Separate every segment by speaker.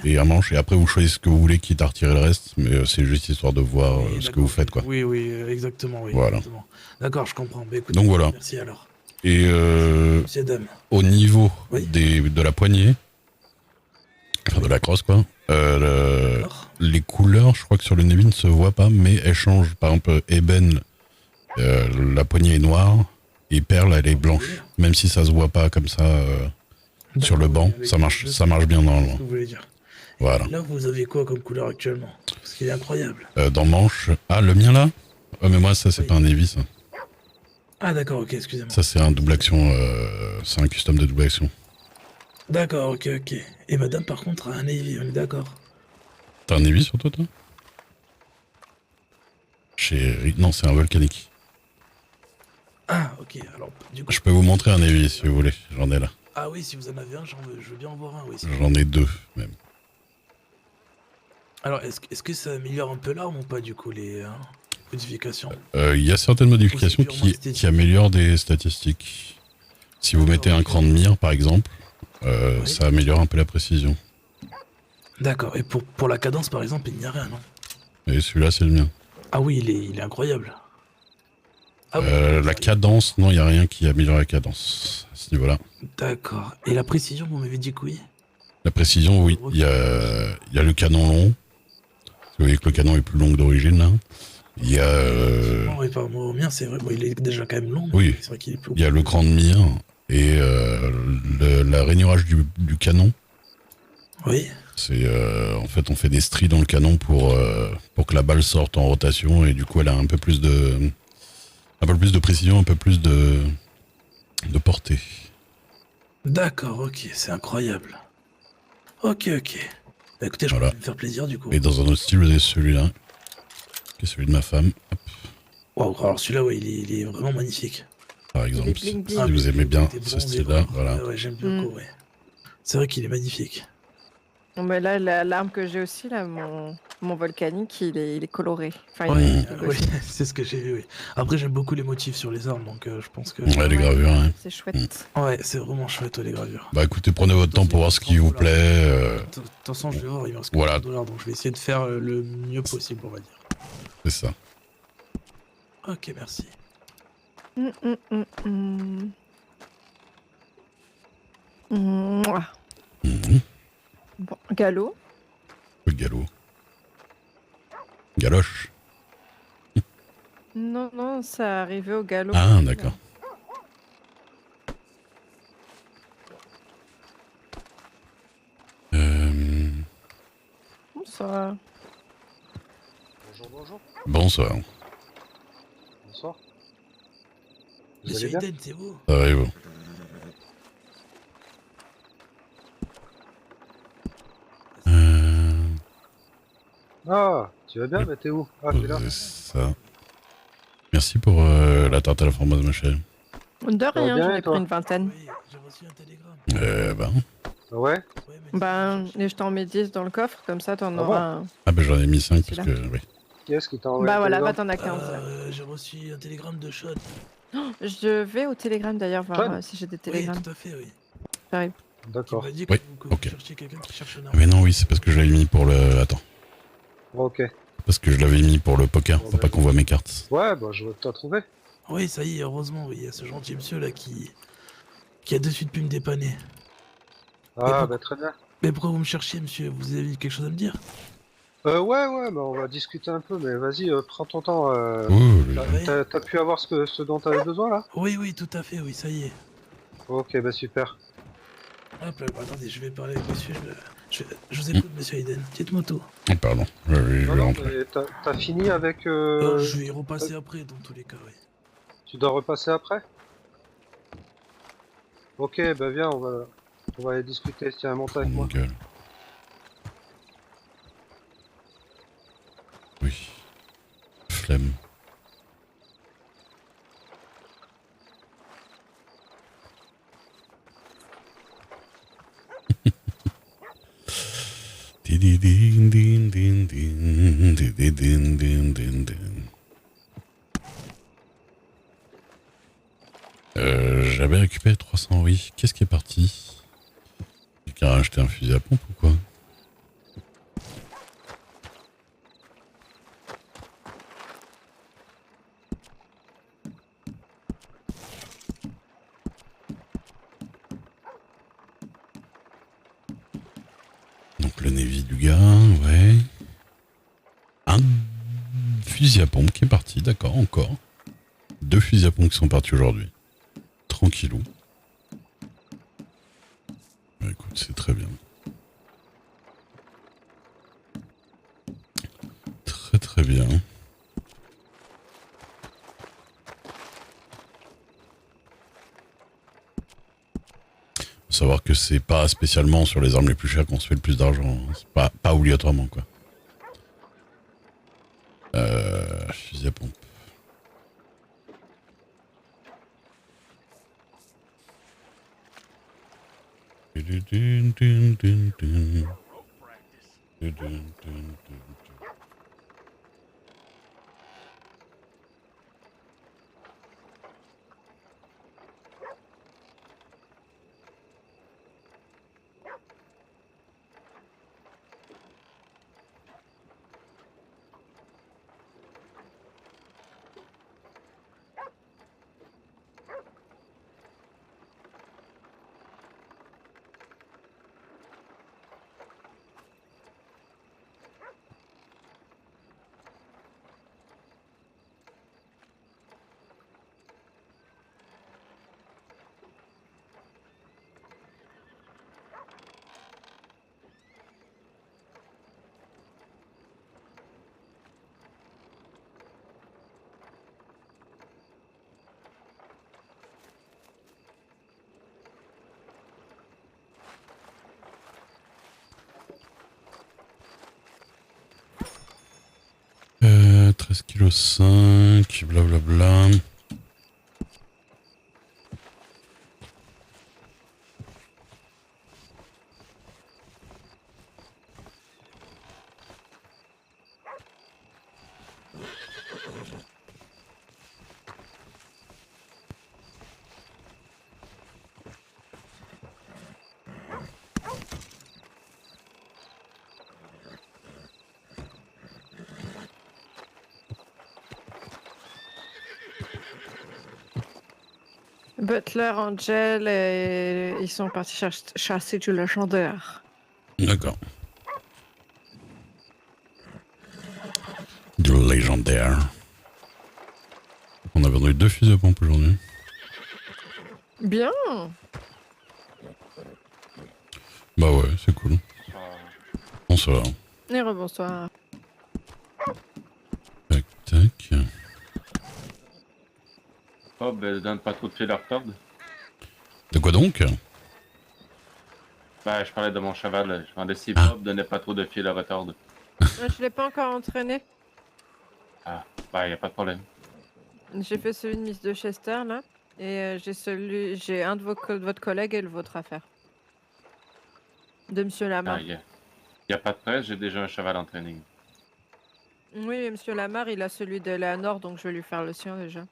Speaker 1: et un manche, et après vous choisissez ce que vous voulez, quitte à retirer le reste, mais c'est juste histoire de voir
Speaker 2: Oui,
Speaker 1: ce que vous
Speaker 2: d'accord.
Speaker 1: faites, quoi.
Speaker 2: Oui, oui, exactement, oui,
Speaker 1: Voilà.
Speaker 2: exactement. D'accord, je comprends. Bah écoutez,
Speaker 1: Donc voilà.
Speaker 2: merci alors.
Speaker 1: Et
Speaker 2: Merci, monsieur Dame.
Speaker 1: au niveau
Speaker 2: Oui,
Speaker 1: de la poignée, enfin de
Speaker 2: oui,
Speaker 1: la crosse, quoi,
Speaker 2: d'accord.
Speaker 1: les couleurs, je crois que sur le Navy ne se voient pas, mais elles changent. Par exemple, ébène, la poignée est noire, et perle, elle est
Speaker 2: Ok.
Speaker 1: blanche. Même si ça se voit pas comme ça sur le
Speaker 2: D'accord, oui,
Speaker 1: banc,
Speaker 2: avec je
Speaker 1: ça
Speaker 2: sais,
Speaker 1: marche bien
Speaker 2: je vois ce
Speaker 1: normalement.
Speaker 2: que vous voulez dire. Et
Speaker 1: Voilà.
Speaker 2: là, vous avez quoi comme couleur actuellement? Parce qu'il est incroyable.
Speaker 1: Dans manche, ah le mien là, mais moi ça c'est
Speaker 2: Oui.
Speaker 1: pas un Navy ça.
Speaker 2: Ah d'accord, ok, excusez-moi.
Speaker 1: Ça c'est un double action, c'est un custom de double action.
Speaker 2: D'accord, ok, ok. Et madame, par contre, a un navy, on est d'accord.
Speaker 1: T'as un Navy sur toi Non, c'est un volcanique.
Speaker 2: Ah, ok, alors, du coup...
Speaker 1: Je peux vous montrer un Navy si vous voulez, j'en ai là.
Speaker 2: Ah oui, si vous en avez un, je veux bien en voir un, oui, s'il vous
Speaker 1: J'en
Speaker 2: plaît.
Speaker 1: ai deux même.
Speaker 2: Alors, est-ce que ça améliore un peu l'arme ou pas, du coup, les modifications?
Speaker 1: Il y a certaines
Speaker 2: Ou c'est
Speaker 1: modifications
Speaker 2: purement
Speaker 1: qui
Speaker 2: esthétique?
Speaker 1: améliorent des statistiques. Si vous
Speaker 2: D'accord,
Speaker 1: mettez un
Speaker 2: ok,
Speaker 1: cran de
Speaker 2: ok.
Speaker 1: mire par exemple,
Speaker 2: Oui.
Speaker 1: ça améliore un peu la précision.
Speaker 2: D'accord, et pour la cadence, par exemple, il n'y a rien, non?
Speaker 1: Et celui-là c'est le mien.
Speaker 2: Ah oui, il est incroyable. Ah oui, d'accord,
Speaker 1: La
Speaker 2: ça y est.
Speaker 1: cadence, non, il n'y a rien qui améliore la cadence à ce niveau-là.
Speaker 2: D'accord. Et la précision, vous m'avez dit que oui?
Speaker 1: La précision,
Speaker 2: Je
Speaker 1: oui,
Speaker 2: vois que...
Speaker 1: il y a le canon long. Vous voyez que le canon est plus long que d'origine là. Il y a,
Speaker 2: Oui, effectivement, oui, par rapport au mien, c'est vrai. Bon, il est déjà quand même long, mais
Speaker 1: oui,
Speaker 2: oui, c'est vrai qu'il est plus
Speaker 1: il y a le
Speaker 2: long.
Speaker 1: cran de mire et la rainurage du canon.
Speaker 2: Oui.
Speaker 1: C'est en fait on fait des stries dans le canon pour que la balle sorte en rotation et du coup elle a un peu plus de précision, un peu plus de portée.
Speaker 2: D'accord, ok, c'est incroyable. Ok, ok. Bah, écoutez, je
Speaker 1: Voilà.
Speaker 2: compte me faire plaisir du coup.
Speaker 1: Et dans un autre style, vous avez celui-là, qui est celui de ma femme, hop,
Speaker 2: Waouh, alors celui-là, ouais, il est vraiment magnifique.
Speaker 1: par
Speaker 3: Il est
Speaker 1: exemple.
Speaker 3: bling
Speaker 2: Ah
Speaker 1: Si
Speaker 3: bling.
Speaker 2: oui,
Speaker 1: vous
Speaker 2: avec
Speaker 1: aimez
Speaker 2: le
Speaker 1: bien
Speaker 2: côté
Speaker 1: ce
Speaker 2: bronze et
Speaker 1: style-là,
Speaker 2: or.
Speaker 1: voilà.
Speaker 2: Ouais, ouais, j'aime
Speaker 3: Hmm.
Speaker 2: beaucoup, ouais. C'est vrai qu'il est magnifique.
Speaker 3: Mais là, l'arme que j'ai aussi, là, mon volcanique, il est coloré. Enfin,
Speaker 2: Oui,
Speaker 3: il est
Speaker 2: oui,
Speaker 3: gauché.
Speaker 2: c'est ce que j'ai vu, oui. Après, j'aime beaucoup les motifs sur les armes, donc je pense que...
Speaker 1: Ouais, les
Speaker 3: Ouais,
Speaker 1: gravures, hein.
Speaker 3: c'est
Speaker 1: Mm.
Speaker 3: chouette.
Speaker 2: Ouais, c'est vraiment chouette, les gravures.
Speaker 1: Bah écoutez, prenez
Speaker 2: De
Speaker 1: votre
Speaker 2: toute
Speaker 1: temps
Speaker 2: façon, il
Speaker 1: pour
Speaker 2: me
Speaker 1: voir ce
Speaker 2: reste
Speaker 1: qui
Speaker 2: 30
Speaker 1: vous
Speaker 2: dollars.
Speaker 1: plaît.
Speaker 2: De toute façon, je vais voir, il me reste que
Speaker 1: Voilà,
Speaker 2: 30 dollars, donc je vais essayer de faire le mieux possible, on va dire.
Speaker 1: c'est ça.
Speaker 2: Ok, merci.
Speaker 3: Hum, hum, hum, hum. Mouah.
Speaker 1: Mhm.
Speaker 3: Bon, galop.
Speaker 1: Le galop. Galoche.
Speaker 3: Non, non, ça arrivait au galop
Speaker 1: Ah,
Speaker 3: aussi, là.
Speaker 1: d'accord. Euh,
Speaker 3: Bonsoir.
Speaker 4: Bonjour, bonjour.
Speaker 1: bonsoir.
Speaker 4: Bonsoir. Vous allez
Speaker 2: Monsieur
Speaker 4: bien?
Speaker 2: Eden, c'est vous?
Speaker 1: Ça va et vous? Euh,
Speaker 4: Ah, tu vas bien? Mais t'es où? Ah, t'es là.
Speaker 1: poser ça. Merci pour la tarte à la framboise, ma chérie.
Speaker 3: De
Speaker 4: Ça va
Speaker 3: rien, j'en
Speaker 4: bien
Speaker 3: ai
Speaker 4: et
Speaker 3: pris
Speaker 4: toi?
Speaker 3: une vingtaine.
Speaker 2: Oui, j'ai reçu un télégramme.
Speaker 1: Ben.
Speaker 4: Ah ouais?
Speaker 2: Ouais, mais
Speaker 3: Ben, et je t'en mets 10 dans le coffre, comme ça, t'en
Speaker 4: Ah
Speaker 3: auras
Speaker 4: bon?
Speaker 3: un.
Speaker 1: Ah ben j'en ai mis 5 parce
Speaker 3: Celui-là.
Speaker 1: que, oui.
Speaker 4: Qui est-ce qui t'a envoyé un
Speaker 3: Bah voilà, bah
Speaker 4: télégramme?
Speaker 3: t'en as 15 là.
Speaker 2: J'ai reçu un télégramme de Sean.
Speaker 3: Je vais au télégramme d'ailleurs voir
Speaker 4: Sean?
Speaker 3: si j'ai des
Speaker 2: Oui,
Speaker 3: télégrammes.
Speaker 2: tout à fait, oui.
Speaker 3: J'arrive.
Speaker 2: Qui m'a
Speaker 4: D'accord.
Speaker 2: dit
Speaker 1: Oui,
Speaker 2: que vous
Speaker 1: ok.
Speaker 2: cherchiez quelqu'un qui cherche un
Speaker 1: Ah mais
Speaker 2: arme.
Speaker 1: non, oui, c'est parce que je l'avais mis pour le... Attends.
Speaker 4: Ok.
Speaker 1: Parce que je l'avais mis pour le poker,
Speaker 4: Bon,
Speaker 1: pour pas
Speaker 4: ben,
Speaker 1: qu'on voit mes cartes.
Speaker 4: ouais, bah je vais t'en trouver.
Speaker 2: Oui, ça y est, heureusement, oui, il y a ce gentil monsieur là qui a de suite pu me dépanner. Mais,
Speaker 4: Ah, bah très bien.
Speaker 2: mais pourquoi vous me cherchiez, monsieur? Vous avez quelque chose à me dire?
Speaker 4: Ouais, ouais, bah on va discuter un peu, mais vas-y, prends ton temps.
Speaker 1: Ouh,
Speaker 2: Oui,
Speaker 4: T'as pu avoir ce dont t'avais besoin là?
Speaker 2: oui, oui, tout à fait, oui, ça y est.
Speaker 4: Ok, bah super.
Speaker 2: Hop là, attendez, je vais parler avec monsieur. Je vous
Speaker 1: mm.
Speaker 2: écoute, monsieur Hayden. Dites-moi tout.
Speaker 1: Oh, pardon, je
Speaker 4: Non,
Speaker 1: vais
Speaker 4: non,
Speaker 1: rentrer.
Speaker 4: mais t'as fini avec...
Speaker 2: Je vais y repasser après, dans tous les cas, oui.
Speaker 4: Tu dois repasser après? Ok, bah viens, on va aller discuter. Tiens, monte
Speaker 1: Oh
Speaker 4: avec
Speaker 1: mon
Speaker 4: moi.
Speaker 1: gueule. Oui, flemme. Din, din, din, din, din, din, din, din, din. J'avais récupéré 300, oui. Qu'est-ce qui est parti? Quelqu'un a acheté un fusil à pompe ou quoi? Donc le Navy du gars, ouais. Un fusil à pompe qui est parti, d'accord, encore. 2 fusils à pompe qui sont partis aujourd'hui. Tranquillou. Bah, écoute, c'est très bien. Très très bien. Faut savoir que c'est pas spécialement sur les armes les plus chères qu'on se fait le plus d'argent. Hein. C'est pas obligatoirement quoi. Fusil à pompe. Euh, 13,5 kg, blablabla.
Speaker 3: Butler, Angel, et ils sont partis chasser du légendaire.
Speaker 1: D'accord. Du légendaire. On a vendu 2 fusils à pompe aujourd'hui.
Speaker 3: Bien.
Speaker 1: Bah ouais, c'est cool. Bonsoir.
Speaker 3: Et rebonsoir.
Speaker 1: Tac, tac.
Speaker 5: Oh, ben, donne pas trop de fil à retordre.
Speaker 1: De quoi donc?
Speaker 5: Ben, je parlais de mon cheval. Je demandais si
Speaker 1: Ah.
Speaker 5: Bob donnait pas trop de fil à retordre.
Speaker 3: Je l'ai pas encore entraîné.
Speaker 5: Ah, ben, y a pas de problème.
Speaker 3: J'ai fait celui de Miss de Chester là. Et j'ai un de votre collègue et le vôtre à faire. De Monsieur Lamar.
Speaker 5: Ah, y a pas de presse, j'ai déjà un cheval en training.
Speaker 3: Oui, mais Monsieur Lamar, il a celui de la Nord, donc je vais lui faire le sien déjà.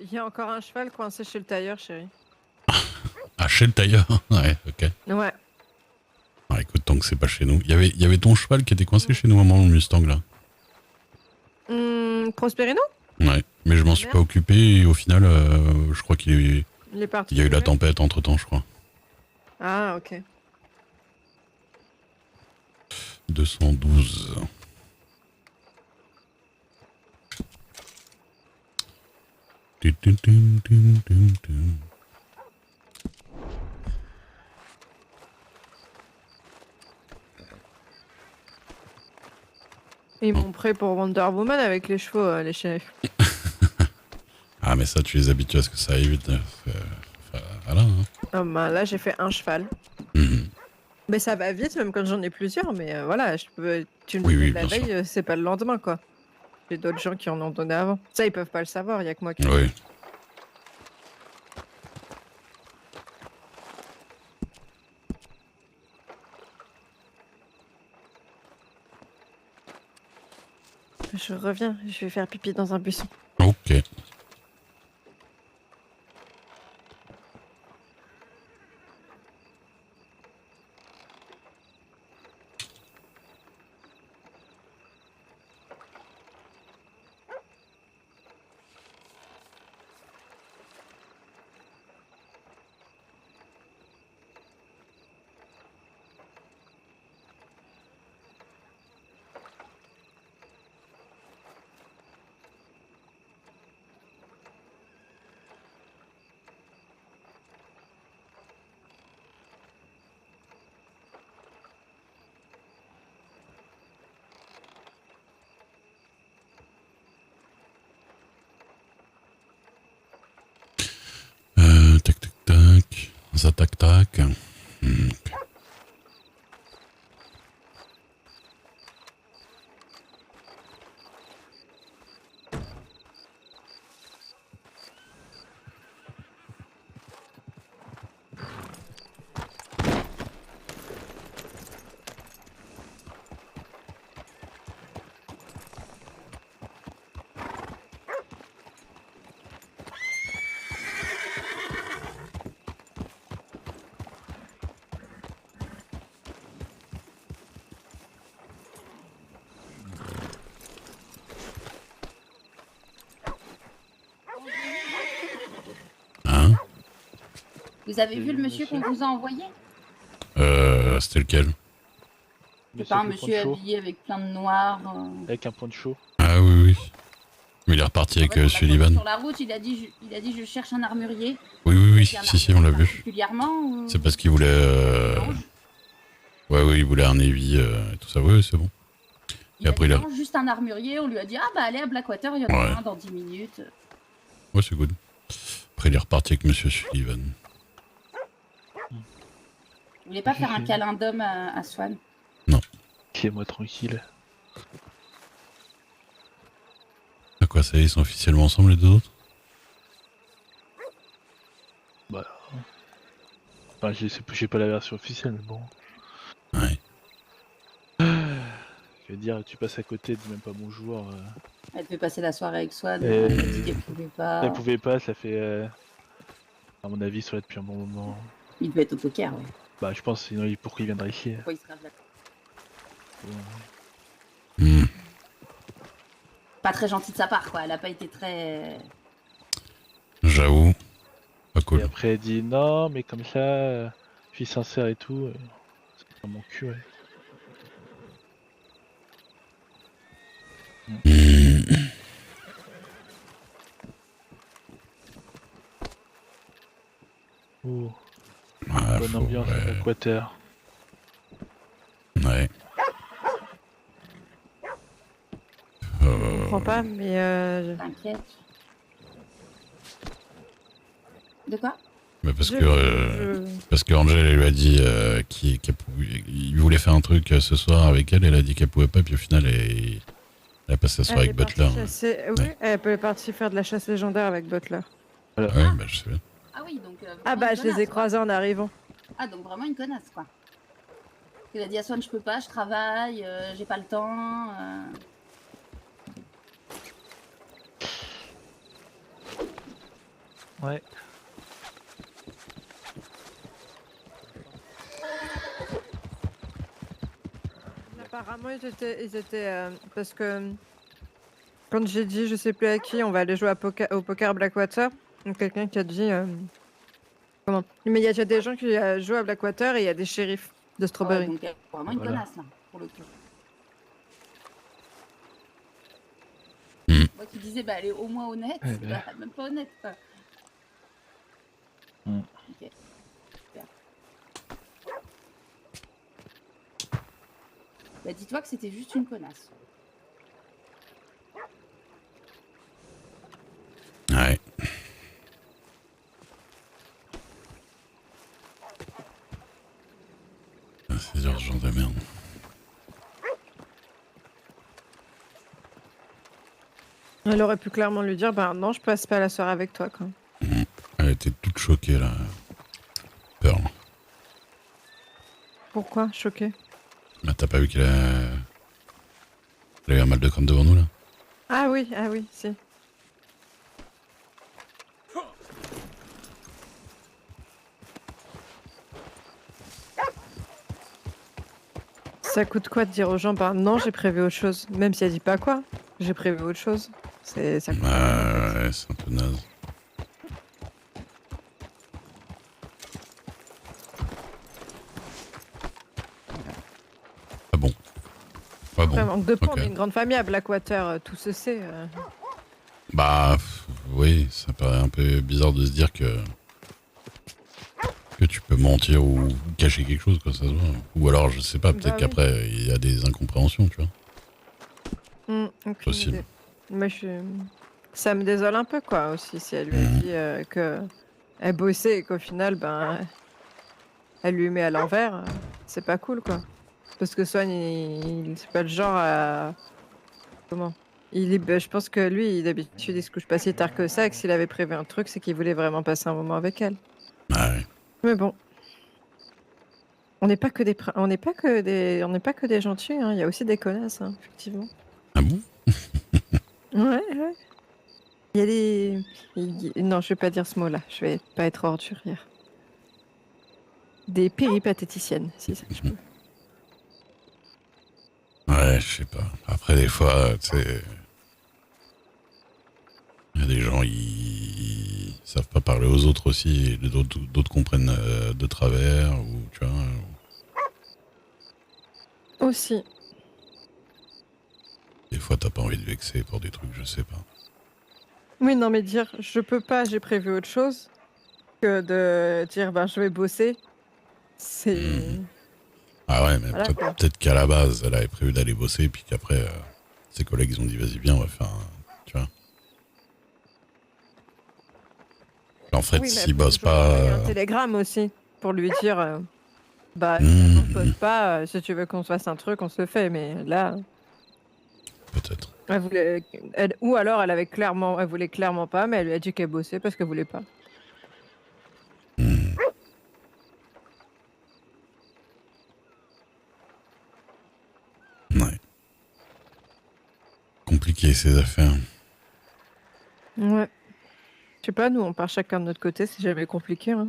Speaker 3: Il y a encore un cheval coincé chez le tailleur, chérie.
Speaker 1: Ah, chez le tailleur. Ouais, ok.
Speaker 3: Ouais.
Speaker 1: Ah, écoute, tant que c'est pas chez nous. Il y avait ton cheval qui était coincé chez nous à un moment, le Mustang là.
Speaker 3: Prosperino?
Speaker 1: Ouais, mais je m'en suis pas occupé et au final, je crois
Speaker 3: Il est parti.
Speaker 1: y a eu la
Speaker 3: courir.
Speaker 1: tempête entre temps, je crois.
Speaker 3: Ah, ok.
Speaker 1: 212.
Speaker 3: Ils m'ont pris pour Wonder Woman avec les chevaux, les shérifs.
Speaker 1: Ah, mais ça, tu les habitues à ce que ça aille vite. Voilà. Hein.
Speaker 3: Ah, bah, là, j'ai fait un cheval.
Speaker 1: Mhm.
Speaker 3: Mais ça va vite, même quand j'en ai plusieurs. Mais voilà, tu me
Speaker 1: Oui,
Speaker 3: disais
Speaker 1: oui,
Speaker 3: de la
Speaker 1: bien sûr.
Speaker 3: veille, c'est pas le lendemain, quoi. J'ai d'autres gens qui en ont donné avant. Ça, ils peuvent pas le savoir, il y a que moi qui.
Speaker 1: Oui.
Speaker 3: Je reviens, je vais faire pipi dans un buisson.
Speaker 1: Ok. Tac, tac, tac. Ça, tac, tac. Hein?
Speaker 6: Vous avez vu le monsieur qu'on vous a envoyé?
Speaker 1: C'était lequel?
Speaker 6: C'est pas un monsieur habillé avec plein de noir.
Speaker 7: Avec un poncho.
Speaker 1: Ah oui, oui. Mais il est reparti avec Sullivan.
Speaker 6: Sur la route, il a dit je cherche un armurier.
Speaker 1: Oui, oui, oui.
Speaker 6: Il y a un
Speaker 1: Si, on l'a vu.
Speaker 6: Particulièrement ou...
Speaker 1: C'est parce qu'il voulait... Ouais, oui, il voulait un Navy et tout ça. Oui, c'est bon.
Speaker 6: Il a dit juste un armurier, on lui a dit ah bah allez à Blackwater, il y en a un dans 10 minutes.
Speaker 1: Ouais, c'est good. Après, il est reparti avec Monsieur Sullivan.
Speaker 6: Vous voulez pas faire un câlin d'homme à Swan?
Speaker 1: Non.
Speaker 7: Laissez-moi tranquille.
Speaker 1: À quoi ça y est, ils sont officiellement ensemble les deux autres?
Speaker 7: Bah... Enfin, j'ai pas la version officielle, mais bon.
Speaker 1: Ouais.
Speaker 7: Je veux dire, tu passes à côté, dis même pas bonjour.
Speaker 6: Elle peut passer la soirée avec Swan,
Speaker 7: Et...
Speaker 6: elle a dit qu'elle pouvait pas.
Speaker 7: Elle pouvait pas, ça fait... À mon avis, ça là depuis un bon moment.
Speaker 6: Il peut être au poker, oui.
Speaker 7: Bah, je pense, sinon, pourquoi il viendrait ici?
Speaker 6: Pourquoi il serait là? Pas très gentil de sa part, quoi. Elle a pas été très...
Speaker 1: J'avoue. Pas cool.
Speaker 7: Et après, elle dit non, mais comme ça, je suis sincère et tout. C'est dans mon cul, ouais. Oh.
Speaker 1: Ah,
Speaker 7: Bonne ambiance à Blackwater.
Speaker 1: Ouais.
Speaker 3: Je comprends pas, mais
Speaker 6: T'inquiète. De quoi?
Speaker 1: Mais parce que Angel elle lui a dit qu'il voulait faire un truc ce soir avec elle, elle a dit qu'elle pouvait pas, puis au final elle a passé la soirée avec Butler.
Speaker 3: Oui, elle est partie faire de la chasse légendaire avec Butler.
Speaker 7: Voilà.
Speaker 1: Ouais, bah je sais bien.
Speaker 6: Ah oui, donc...
Speaker 3: Ah bah je les ai croisés en arrivant.
Speaker 6: Ah donc vraiment une connasse, quoi. Il a dit à Swan je peux pas, je travaille, j'ai pas le temps...
Speaker 7: Ouais.
Speaker 3: Apparemment ils étaient parce que quand j'ai dit je sais plus à qui on va aller jouer au poker Blackwater, donc quelqu'un qui a dit comment, mais il y a déjà des gens qui jouent à Blackwater et il y a des shérifs de Strawberry.
Speaker 6: donc vraiment une connasse là, pour le coup. Moi qui disais bah elle est au moins honnête, bah, même pas honnête quoi. Ok. Super. Bah dis-toi que c'était juste une connasse.
Speaker 1: Ouais. C'est urgent de merde.
Speaker 3: Elle aurait pu clairement lui dire bah non je passe pas la soirée avec toi quoi.
Speaker 1: Elle était toute choquée là. Peur.
Speaker 3: Pourquoi? Choquée?
Speaker 1: Bah t'as pas vu qu'il a eu un mal de crâne devant nous là?
Speaker 3: Ah oui, si. Ça coûte quoi de dire aux gens, bah non, j'ai prévu autre chose. Même si elle dit pas quoi, j'ai prévu autre chose. Ça coûte rien, en fait.
Speaker 1: Ouais, c'est un peu naze. Ah bon. Ah
Speaker 3: Après,
Speaker 1: bon.
Speaker 3: manque de points,
Speaker 1: Ok.
Speaker 3: on est une grande famille à Blackwater, tout se sait.
Speaker 1: Bah oui, ça paraît un peu bizarre de se dire que tu peux mentir ou cacher quelque chose, quoi, ça se voit. Ou alors, je sais pas, peut-être
Speaker 3: Bah oui.
Speaker 1: qu'après, il y a des incompréhensions, tu vois.
Speaker 3: Aucune
Speaker 1: Possible.
Speaker 3: idée. Moi, ça me désole un peu, quoi, aussi, si elle lui a
Speaker 1: Mhm.
Speaker 3: dit que elle bossait et qu'au final, ben, elle lui met à l'envers. C'est pas cool, quoi. Parce que Swan, c'est pas le genre à... Comment? Je pense que lui, d'habitude, il se couche pas si tard que ça, et que s'il avait prévu un truc, c'est qu'il voulait vraiment passer un moment avec elle.
Speaker 1: Ah ouais.
Speaker 3: Mais bon. On n'est pas que des, on n'est pas que des, on n'est pas que des gentils, hein. Il y a aussi des connasses, hein, effectivement.
Speaker 1: Ah bon?
Speaker 3: Ouais, ouais. Il y a des... Non, je vais pas dire ce mot-là. Je vais pas être ordurière. Des péripatéticiennes, si ça, je peux.
Speaker 1: Ouais, je sais pas. Après, des fois, tu sais... Il y a des gens, ils savent pas parler aux autres aussi, et d'autres comprennent de travers, ou tu vois...
Speaker 3: Aussi.
Speaker 1: Des fois, t'as pas envie de vexer pour des trucs, je sais pas.
Speaker 3: Oui, non, mais dire je peux pas, j'ai prévu autre chose, que de dire ben je vais bosser, c'est...
Speaker 1: Mhm. Ah ouais, mais
Speaker 3: Voilà, quoi.
Speaker 1: peut-être qu'à la base, elle avait prévu d'aller bosser, puis qu'après, ses collègues, ils ont dit, vas-y, viens, on va faire un... Tu vois. En fait,
Speaker 3: Oui, mais
Speaker 1: s'ils
Speaker 3: elle peut
Speaker 1: bossent
Speaker 3: toujours
Speaker 1: pas...
Speaker 3: envoyer un télégramme aussi, pour lui dire bah
Speaker 1: Mhm.
Speaker 3: on se pose pas, si tu veux qu'on se fasse un truc, on se le fait, mais là...
Speaker 1: Peut-être.
Speaker 3: Ou alors elle voulait clairement pas, mais elle lui a dit qu'elle bossait parce qu'elle voulait pas.
Speaker 1: Mhm. Ouais. Compliqué, ces affaires.
Speaker 3: Ouais. Je sais pas, nous on part chacun de notre côté, c'est jamais compliqué, hein.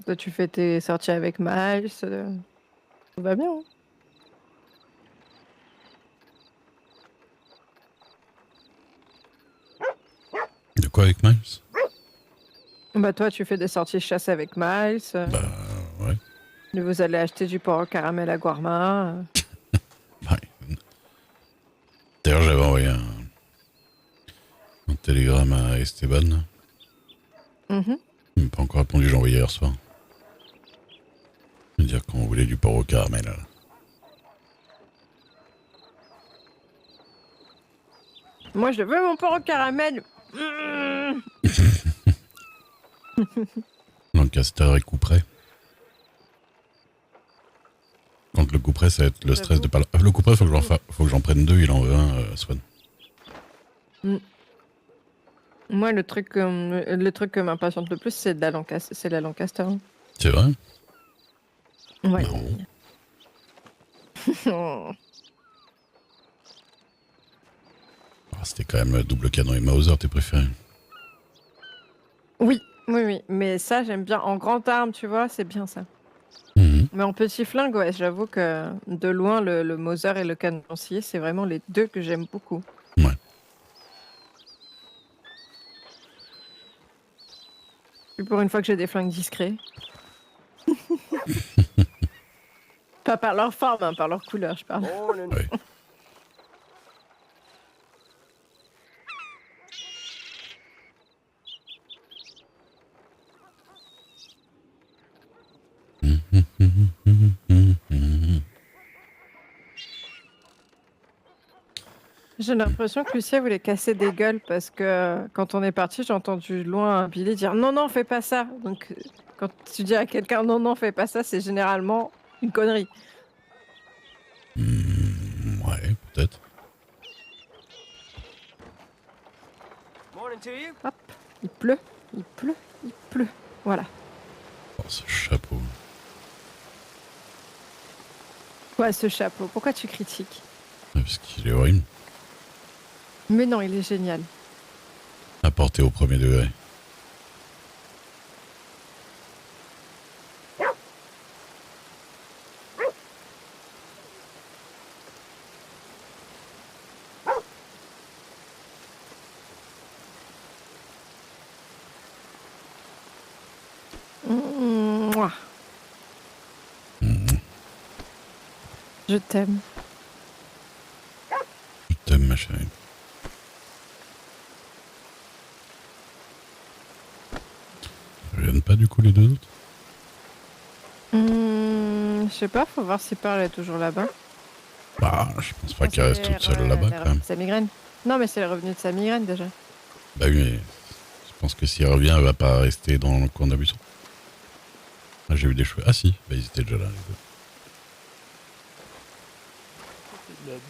Speaker 3: Toi tu fais tes sorties avec Miles, tout va bien, hein.
Speaker 1: De quoi avec Miles?
Speaker 3: Bah toi tu fais des sorties chasse avec Miles,
Speaker 1: Bah, ouais.
Speaker 3: vous allez acheter du porc au caramel à Guarma.
Speaker 1: Ouais. D'ailleurs, j'avais envoyé un télégramme à Esteban. Là.
Speaker 3: Mhm.
Speaker 1: Il m'a pas encore répondu, j'ai envoyé hier soir. Me dire qu'on voulait du porc au caramel. Là.
Speaker 3: Moi je veux mon porc au caramel. Mmh.
Speaker 1: Lancaster et couperet. Quand le couperet, ça va être le stress
Speaker 3: J'avoue.
Speaker 1: de pas... Le couperet, faut que j'en prenne 2, il en veut un, Swan.
Speaker 3: Moi le truc que m'impatiente le plus c'est la Lancaster, hein.
Speaker 1: C'est vrai?
Speaker 3: Ouais.
Speaker 1: Non. Ah, c'était quand même double canon et Mauser, tes préférés.
Speaker 3: Oui, oui, oui. Mais ça, j'aime bien. En grande arme, tu vois, c'est bien ça.
Speaker 1: Mhm.
Speaker 3: Mais en petit flingue, ouais, j'avoue que de loin, le Mauser et le canoncier, c'est vraiment les deux que j'aime beaucoup.
Speaker 1: Ouais.
Speaker 3: Et pour une fois que j'ai des flingues discrets. Pas par leur forme, hein, par leur couleur, je parle.
Speaker 1: Ouais.
Speaker 3: J'ai l'impression que Lucia voulait casser des gueules parce que quand on est parti, j'ai entendu loin Billy dire non, non, fais pas ça. Donc quand tu dis à quelqu'un non, non, fais pas ça, c'est généralement une connerie.
Speaker 1: Ouais, peut-être.
Speaker 3: Hop, il pleut, il pleut, il pleut. Voilà.
Speaker 1: Oh, ce chapeau.
Speaker 3: Ouais, ce chapeau. Pourquoi tu critiques?
Speaker 1: Ouais, parce qu'il est horrible.
Speaker 3: Mais non, il est génial.
Speaker 1: À porter au premier degré.
Speaker 3: Mouah. Je t'aime.
Speaker 1: Je t'aime, ma chérie. Ils reviennent pas du coup les deux autres?
Speaker 3: Je sais pas, faut voir si Pearl est toujours là-bas.
Speaker 1: Bah, je pense pas qu'elle reste toute seule là-bas quand même.
Speaker 3: Sa migraine. Non, mais c'est le revenu de sa migraine déjà.
Speaker 1: Bah oui, mais je pense que si elle revient, elle va pas rester dans le coin d'Abusson. Ah, j'ai vu des cheveux. Ah si, bah ils étaient déjà là les deux.